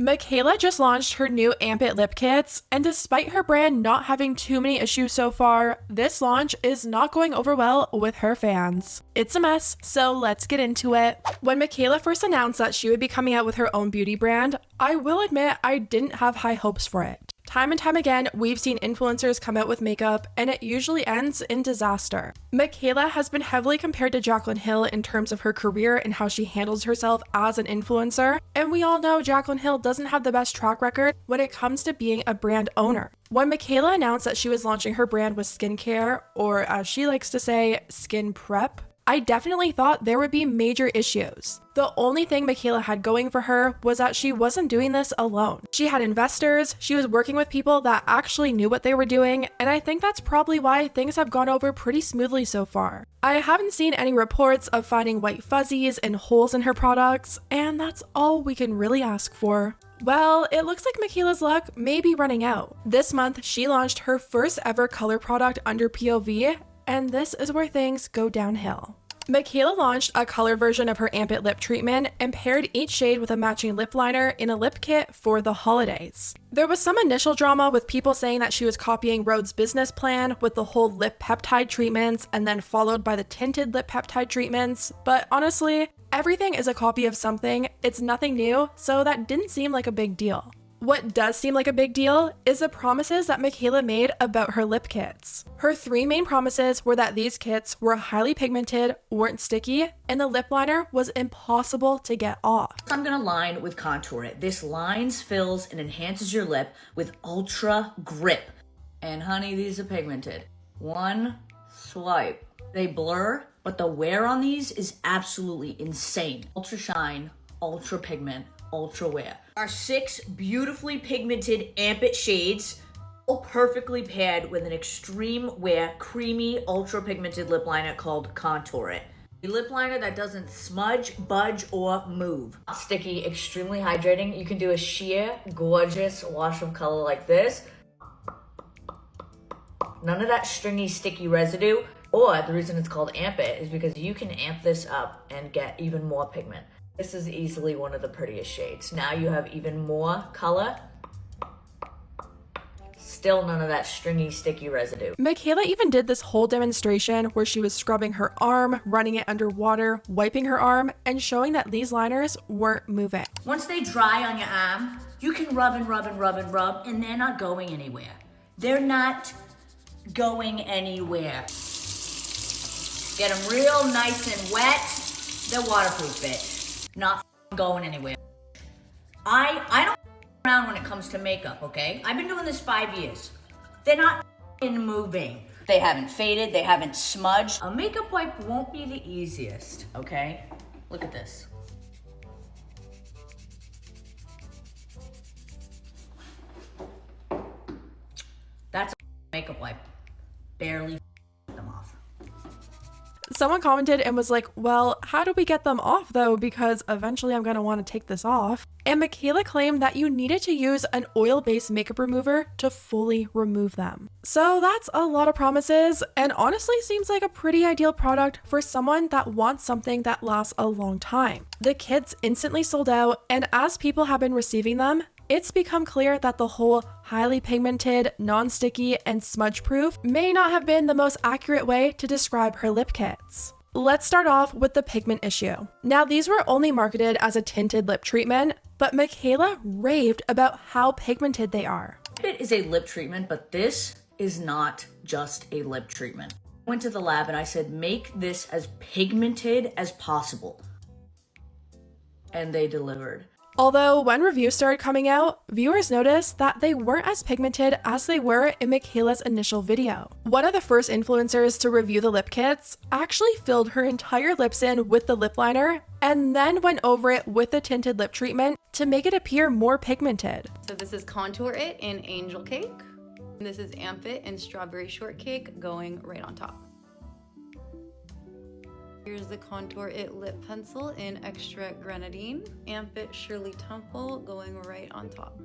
Mikayla just launched her new Amp It lip kits, and despite her brand not having too many issues so far, this launch is not going over well with her fans. It's a mess, so let's get into it. When Mikayla first announced that she would be coming out with her own beauty brand, I will admit I didn't have high hopes for it. Time and time again, we've seen influencers come out with makeup, and it usually ends in disaster. Mikayla has been heavily compared to Jaclyn Hill in terms of her career and how she handles herself as an influencer, and we all know Jaclyn Hill doesn't have the best track record when it comes to being a brand owner. When Mikayla announced that she was launching her brand with skincare, or as she likes to say, skin prep, I definitely thought there would be major issues. The only thing Mikayla had going for her was that she wasn't doing this alone. She had investors, she was working with people that actually knew what they were doing, and I think that's probably why things have gone over pretty smoothly so far. I haven't seen any reports of finding white fuzzies and holes in her products, and that's all we can really ask for. Well, it looks like Mikayla's luck may be running out. This month, she launched her first ever color product under POV, and this is where things go downhill. Mikayla launched a color version of her Amp It lip treatment and paired each shade with a matching lip liner in a lip kit for the holidays. There was some initial drama with people saying that she was copying Rhode's business plan with the whole lip peptide treatments and then followed by the tinted lip peptide treatments, but honestly, everything is a copy of something, it's nothing new, so that didn't seem like a big deal. What does seem like a big deal is the promises that Mikayla made about her lip kits. Her three main promises were that these kits were highly pigmented, weren't sticky, and the lip liner was impossible to get off. I'm gonna line with Contour It. This lines, fills, and enhances your lip with ultra grip. And honey, these are pigmented. One swipe. They blur, but the wear on these is absolutely insane. Ultra shine, ultra pigment, ultra wear. Our 6 beautifully pigmented Amp It shades, all perfectly paired with an extreme wear creamy ultra pigmented lip liner called Contour It. A lip liner that doesn't smudge, budge, or move. Sticky, extremely hydrating. You can do a sheer, gorgeous wash of color like this. None of that stringy, sticky residue. Or the reason it's called Amp It is because you can amp this up and get even more pigment. This is easily one of the prettiest shades. Now you have even more color. Still none of that stringy, sticky residue. Mikayla even did this whole demonstration where she was scrubbing her arm, running it under water, wiping her arm, and showing that these liners weren't moving. Once they dry on your arm, you can rub and rub and rub and rub, and they're not going anywhere. They're not going anywhere. Get them real nice and wet. They're waterproof, bitch. Not going anywhere. I don't around when it comes to makeup, okay? I've been doing this 5 years. They're not moving. They haven't faded, they haven't smudged. A makeup wipe won't be the easiest, okay? Look at this. That's a makeup wipe. Barely them off. Someone commented and was like, well, how do we get them off though? Because eventually I'm going to want to take this off. And Mikayla claimed that you needed to use an oil-based makeup remover to fully remove them. So that's a lot of promises, and honestly seems like a pretty ideal product for someone that wants something that lasts a long time. The kits instantly sold out, and as people have been receiving them, it's become clear that the whole highly pigmented, non-sticky, and smudge-proof may not have been the most accurate way to describe her lip kits. Let's start off with the pigment issue. Now, these were only marketed as a tinted lip treatment, but Mikayla raved about how pigmented they are. It is a lip treatment, but this is not just a lip treatment. I went to the lab and I said, make this as pigmented as possible. And they delivered. Although when reviews started coming out, viewers noticed that they weren't as pigmented as they were in Mikayla's initial video. One of the first influencers to review the lip kits actually filled her entire lips in with the lip liner and then went over it with the tinted lip treatment to make it appear more pigmented. So this is Contour It in Angel Cake. This is Amp It in Strawberry Shortcake going right on top. Here's the Contour It lip pencil in Extra Grenadine. Amp It Shirley Temple going right on top.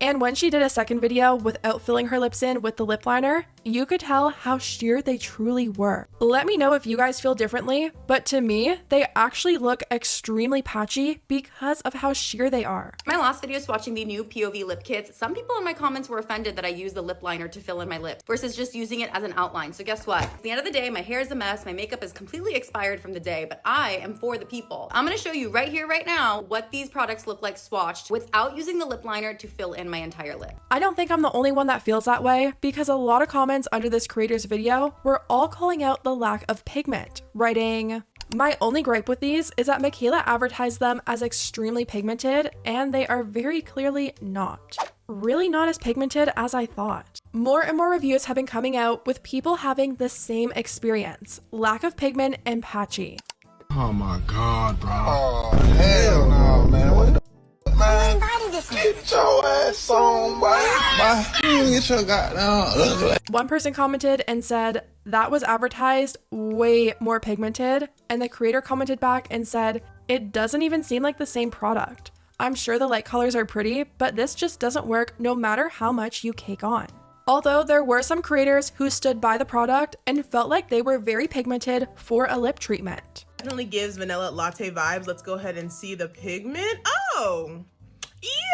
And when she did a second video without filling her lips in with the lip liner, you could tell how sheer they truly were. Let me know if you guys feel differently, but to me, they actually look extremely patchy because of how sheer they are. My last video swatching the new POV lip kits, some people in my comments were offended that I use the lip liner to fill in my lips versus just using it as an outline. So guess what? At the end of the day, my hair is a mess, my makeup is completely expired from the day, but I am for the people. I'm gonna show you right here, right now, what these products look like swatched without using the lip liner to fill in my entire lip. I don't think I'm the only one that feels that way, because a lot of comments under this creator's video were all calling out the lack of pigment, writing, "My only gripe with these is that Mikayla advertised them as extremely pigmented, and they are very clearly not. Really not as pigmented as I thought." More and more reviews have been coming out with people having the same experience, lack of pigment and patchy. Oh my god, bro. Oh, hell no, man. What the man? Get your ass on, boy. Get your goddamn ugly. One person commented and said, "That was advertised way more pigmented," and the creator commented back and said, "It doesn't even seem like the same product. I'm sure the light colors are pretty, but this just doesn't work no matter how much you cake on." Although there were some creators who stood by the product and felt like they were very pigmented for a lip treatment. Definitely gives vanilla latte vibes. Let's go ahead and see the pigment. Oh,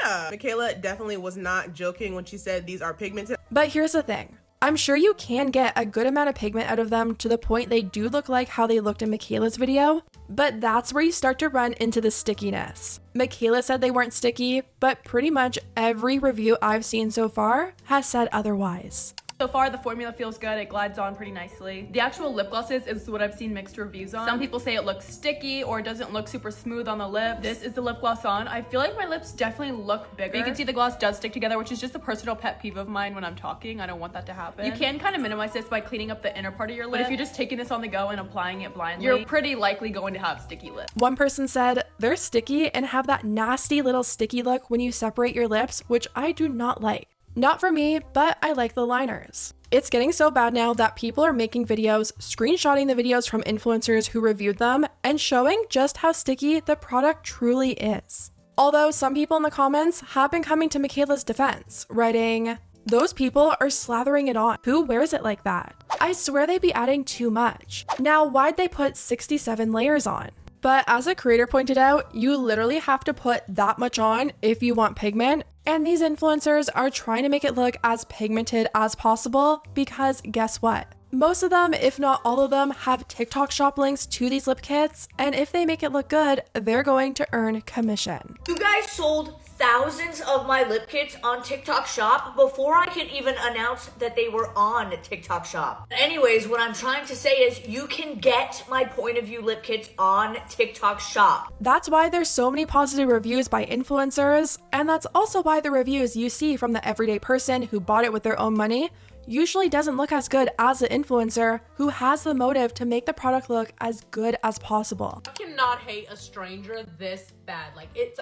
yeah. Mikayla definitely was not joking when she said these are pigmented. But here's the thing. I'm sure you can get a good amount of pigment out of them to the point they do look like how they looked in Mikayla's video, but that's where you start to run into the stickiness. Mikayla said they weren't sticky, but pretty much every review I've seen so far has said otherwise. So far, the formula feels good. It glides on pretty nicely. The actual lip glosses is what I've seen mixed reviews on. Some people say it looks sticky or it doesn't look super smooth on the lips. This is the lip gloss on. I feel like my lips definitely look bigger. But you can see the gloss does stick together, which is just a personal pet peeve of mine when I'm talking. I don't want that to happen. You can kind of minimize this by cleaning up the inner part of your lip. But if you're just taking this on the go and applying it blindly, you're pretty likely going to have sticky lips. One person said, "They're sticky and have that nasty little sticky look when you separate your lips, which I do not like. Not for me, but I like the liners." It's getting so bad now that people are making videos, screenshotting the videos from influencers who reviewed them, and showing just how sticky the product truly is. Although some people in the comments have been coming to Mikayla's defense, writing, "Those people are slathering it on. Who wears it like that? I swear they'd be adding too much. Now, why'd they put 67 layers on?" But as a creator pointed out, you literally have to put that much on if you want pigment, and these influencers are trying to make it look as pigmented as possible because guess what? Most of them, if not all of them, have TikTok shop links to these lip kits, and if they make it look good, they're going to earn commission. You guys sold thousands of my lip kits on TikTok shop before I could even announce that they were on TikTok shop. Anyways, what I'm trying to say is you can get my point of view lip kits on TikTok shop. That's why there's so many positive reviews by influencers, and that's also why the reviews you see from the everyday person who bought it with their own money usually doesn't look as good as the influencer who has the motive to make the product look as good as possible. I cannot hate a stranger this bad. Like it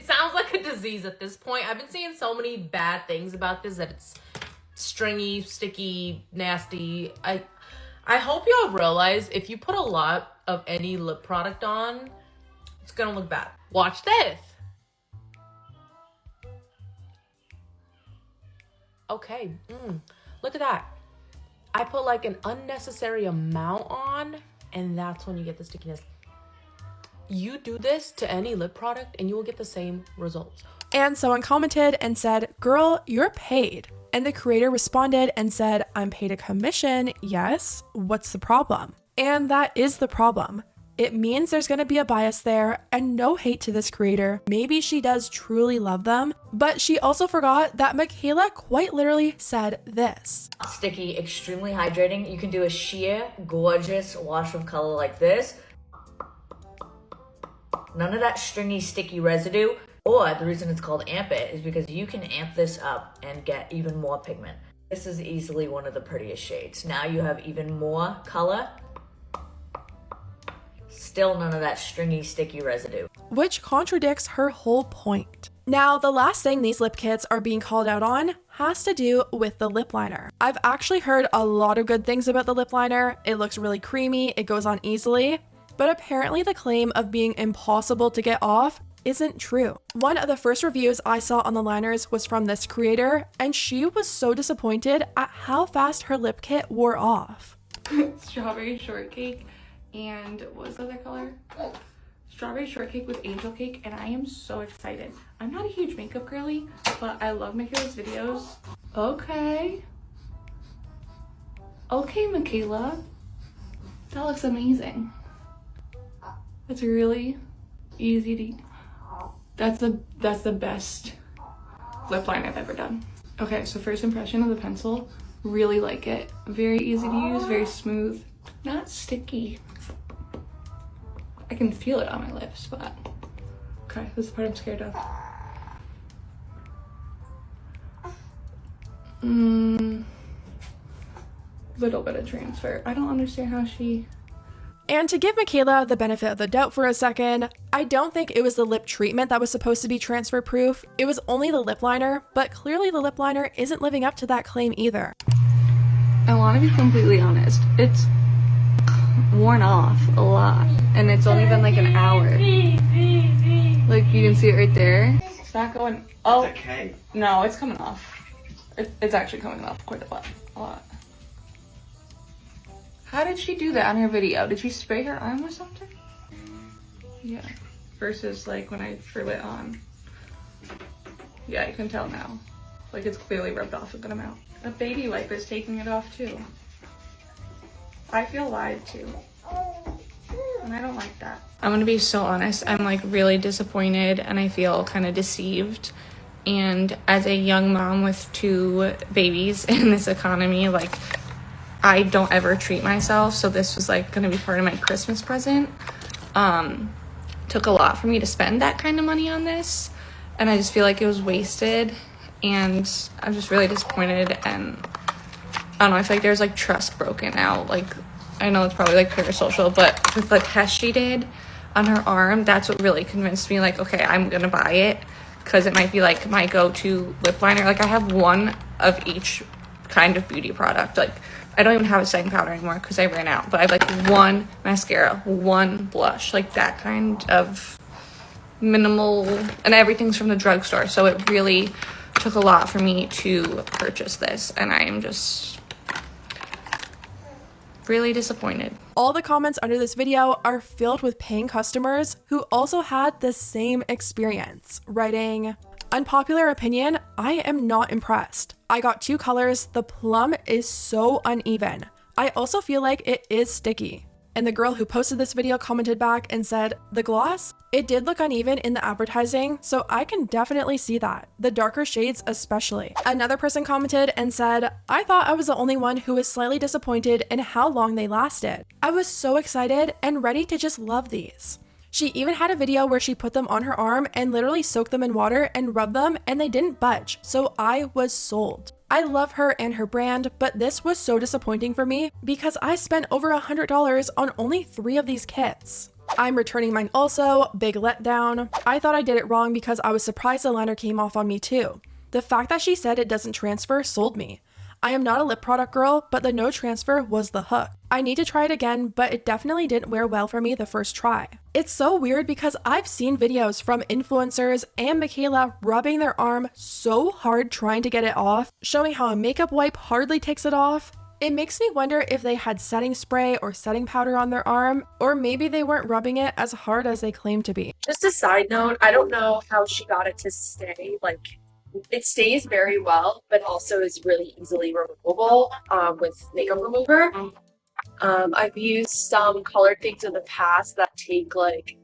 sounds like a disease at this point. I've been seeing so many bad things about this that it's stringy, sticky, nasty. I hope y'all realize if you put a lot of any lip product on, it's gonna look bad. Watch this. Okay, look at that. I put like an unnecessary amount on, and that's when you get the stickiness. You do this to any lip product and you will get the same results. And someone commented and said, "Girl, you're paid." And the creator responded and said, "I'm paid a commission, yes. What's the problem?" And that is the problem. It means there's going to be a bias there, and no hate to this creator. Maybe she does truly love them, but she also forgot that Mikayla quite literally said this. Sticky, extremely hydrating. You can do a sheer, gorgeous wash of color like this. None of that stringy, sticky residue. Or the reason it's called Amp It is because you can amp this up and get even more pigment. This is easily one of the prettiest shades. Now you have even more color. Still none of that stringy, sticky residue. Which contradicts her whole point. Now, the last thing these lip kits are being called out on has to do with the lip liner. I've actually heard a lot of good things about the lip liner. It looks really creamy, it goes on easily, but apparently the claim of being impossible to get off isn't true. One of the first reviews I saw on the liners was from this creator, and she was so disappointed at how fast her lip kit wore off. Strawberry shortcake and what was the other color? Strawberry shortcake with angel cake, and I am so excited. I'm not a huge makeup girly, but I love Mikayla's videos. Okay, Mikayla, that looks amazing. It's really easy to, that's the best lip line I've ever done. Okay, so first impression of the pencil, really like it. Very easy to use, very smooth, not sticky. I can feel it on my lips, but okay, this is the part I'm scared of. Little bit of transfer. I don't understand how she... And to give Mikayla the benefit of the doubt for a second, I don't think it was the lip treatment that was supposed to be transfer proof. It was only the lip liner, but clearly the lip liner isn't living up to that claim either. I want to be completely honest. It's worn off a lot, and it's only been like an hour. Like, you can see it right there. It's not going... Oh, okay. No, it's coming off. It's actually coming off quite a lot. How did she do that on her video? Did she spray her arm or something? Yeah. Versus like when I threw it on. Yeah, you can tell now. Like, it's clearly rubbed off a good amount. A baby wipe is taking it off too. I feel lied to. And I don't like that. I'm gonna be so honest. I'm like really disappointed, and I feel kind of deceived. And as a young mom with 2 babies in this economy, like, I don't ever treat myself, so this was like gonna be part of my Christmas present. Took a lot for me to spend that kind of money on this, and I just feel like it was wasted, and I'm just really disappointed. And I don't know, I feel like there's like trust broken out. Like, I know it's probably like parasocial, but with the test she did on her arm, that's what really convinced me, like, okay, I'm gonna buy it, because it might be like my go-to lip liner. Like, I have one of each kind of beauty product. Like, I don't even have a setting powder anymore because I ran out, but I have like one mascara, one blush, like that kind of minimal, and everything's from the drugstore. So it really took a lot for me to purchase this, and I am just really disappointed. All the comments under this video are filled with paying customers who also had the same experience, writing, "Unpopular opinion, I am not impressed. I got 2 colors, the plum is so uneven. I also feel like it is sticky." And the girl who posted this video commented back and said, "The gloss? It did look uneven in the advertising, so I can definitely see that. The darker shades especially." Another person commented and said, "I thought I was the only one who was slightly disappointed in how long they lasted. I was so excited and ready to just love these." She even had a video where she put them on her arm and literally soaked them in water and rubbed them, and they didn't budge, so I was sold. I love her and her brand, but this was so disappointing for me because I spent over $100 on only 3 of these kits. I'm returning mine also, big letdown. I thought I did it wrong because I was surprised the liner came off on me too. The fact that she said it doesn't transfer sold me. I am not a lip product girl, but the no transfer was the hook. I need to try it again, but it definitely didn't wear well for me the first try. It's so weird because I've seen videos from influencers and Mikayla rubbing their arm so hard trying to get it off, showing how a makeup wipe hardly takes it off. It makes me wonder if they had setting spray or setting powder on their arm, or maybe they weren't rubbing it as hard as they claim to be. Just a side note, I don't know how she got it to stay. Like, it stays very well, but also is really easily removable with makeup remover. I've used some colored things in the past that take like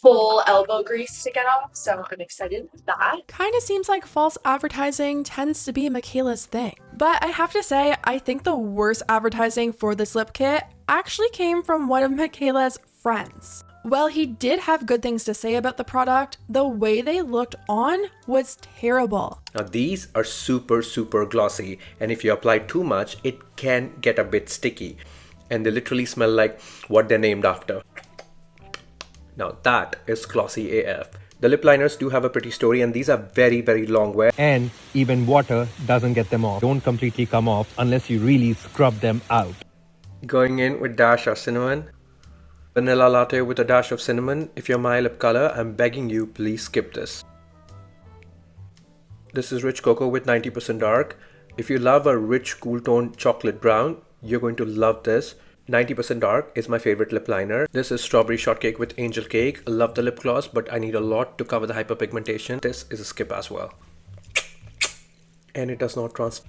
full elbow grease to get off, so I'm excited with that. Kind of seems like false advertising tends to be Mikayla's thing. But I have to say, I think the worst advertising for this lip kit actually came from one of Mikayla's friends. While he did have good things to say about the product, the way they looked on was terrible. Now these are super glossy, and if you apply too much, it can get a bit sticky. And they literally smell like what they're named after. Now that is glossy AF. The lip liners do have a pretty story, and these are very long wear. And even water doesn't get them off. Don't completely come off unless you really scrub them out. Going in with dash of cinnamon. Vanilla latte with a dash of cinnamon. If you're my lip color, I'm begging you, please skip this. This is rich cocoa with 90% dark. If you love a rich cool tone chocolate brown, you're going to love this. 90% dark is my favorite lip liner. This is strawberry shortcake with angel cake. Love the lip gloss, but I need a lot to cover the hyperpigmentation. This is a skip as well. And it does not transfer.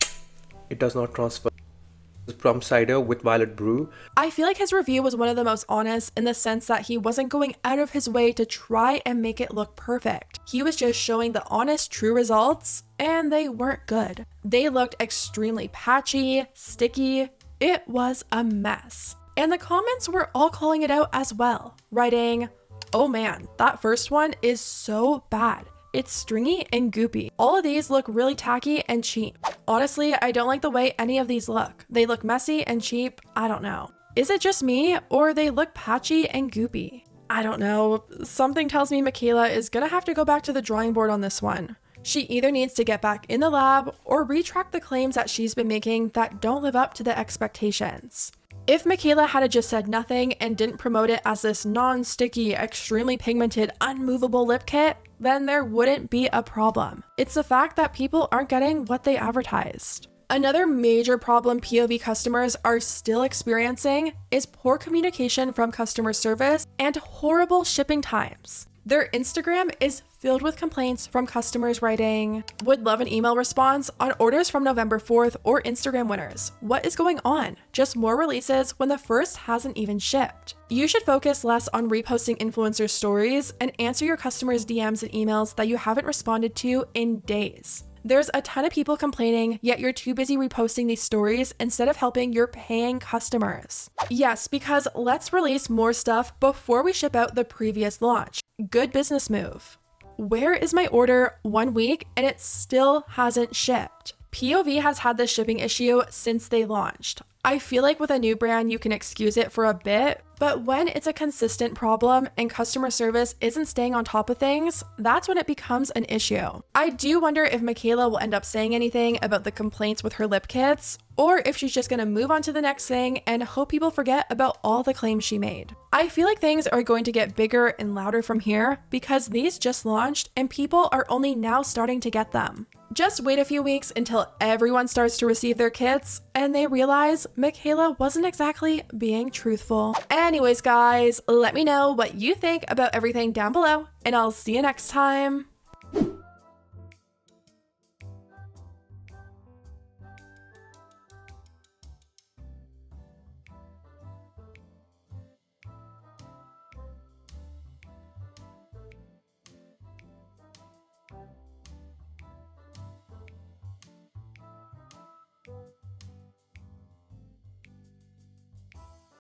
This is plum cider with violet brew. I feel like his review was one of the most honest in the sense that he wasn't going out of his way to try and make it look perfect. He was just showing the honest, true results, and they weren't good. They looked extremely patchy, sticky. It was a mess. And the comments were all calling it out as well, writing, "Oh man, that first one is so bad. It's stringy and goopy. All of these look really tacky and cheap. Honestly, I don't like the way any of these look. They look messy and cheap. I don't know. Is it just me, or they look patchy and goopy? I don't know. Something tells me Mikayla is gonna have to go back to the drawing board on this one. She either needs to get back in the lab or retract the claims that she's been making that don't live up to the expectations." If Mikayla had just said nothing and didn't promote it as this non-sticky, extremely pigmented, unmovable lip kit, then there wouldn't be a problem. It's the fact that people aren't getting what they advertised. Another major problem POV customers are still experiencing is poor communication from customer service and horrible shipping times. Their Instagram is filled with complaints from customers writing, "Would love an email response on orders from November 4th or Instagram winners. What is going on? Just more releases when the first hasn't even shipped. You should focus less on reposting influencer stories and answer your customers' DMs and emails that you haven't responded to in days." There's a ton of people complaining, yet you're too busy reposting these stories instead of helping your paying customers. Yes, because let's release more stuff before we ship out the previous launch. Good business move. Where is my order 1 week and it still hasn't shipped? POV has had this shipping issue since they launched. I feel like with a new brand, you can excuse it for a bit, but when it's a consistent problem and customer service isn't staying on top of things, that's when it becomes an issue. I do wonder if Mikayla will end up saying anything about the complaints with her lip kits, or if she's just gonna move on to the next thing and hope people forget about all the claims she made. I feel like things are going to get bigger and louder from here because these just launched and people are only now starting to get them. Just wait a few weeks until everyone starts to receive their kits and they realize Mikayla wasn't exactly being truthful. Anyways, guys, let me know what you think about everything down below, and I'll see you next time.